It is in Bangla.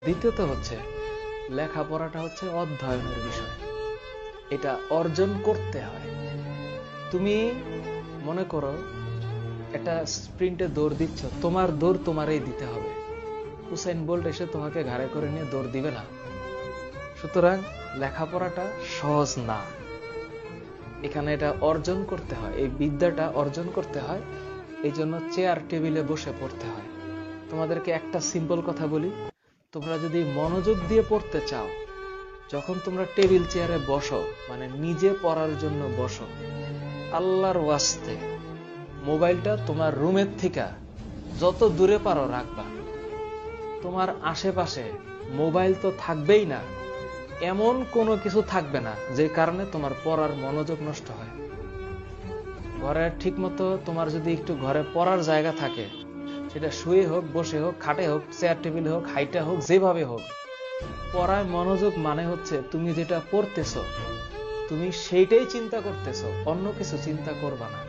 দ্বিতীয়ত হচ্ছে লেখাপড়াটা হচ্ছে অধ্যয়নের বিষয়, এটা অর্জন করতে হয়। তুমি মনে করো একটা স্প্রিন্টে দৌড় দিচ্ছ, তোমার দৌড় তোমারই দিতে হবে, উসাইন বোল্ট এসে তোমাকে ঘাড়ে করে নিয়ে দৌড় দিবে না। সুতরাং লেখাপড়াটা সহজ না, এখানে এটা অর্জন করতে হয়, এই বিদ্যাটা অর্জন করতে হয়। এই জন্য চেয়ার টেবিলে বসে পড়তে হয়। তোমাদেরকে একটা সিম্পল কথা বলি, তোমরা যদি মনোযোগ দিয়ে পড়তে চাও, যখন তোমরা টেবিল চেয়ারে বসো, মানে নিজে পড়ার জন্য বসো, আল্লাহর ওয়াস্তে মোবাইলটা তোমার রুমের থেকে যত দূরে পারো রাখবা। তোমার আশেপাশে মোবাইল তো থাকবেই না, এমন কোনো কিছু থাকবে না যে কারণে তোমার পড়ার মনোযোগ নষ্ট হয়। ঘরে ঠিক মতো তোমার যদি একটু ঘরে পড়ার জায়গা থাকে, সেটা শুয়ে হোক, বসে হোক, খাটে হোক, চেয়ার টেবিলে হোক, হাইটা হোক, যেভাবে হোক, পড়ায় মনোযোগ মানে হচ্ছে তুমি যেটা পড়তেছো তুমি সেইটাই চিন্তা করতেছো, অন্য কিছু চিন্তা করবা না।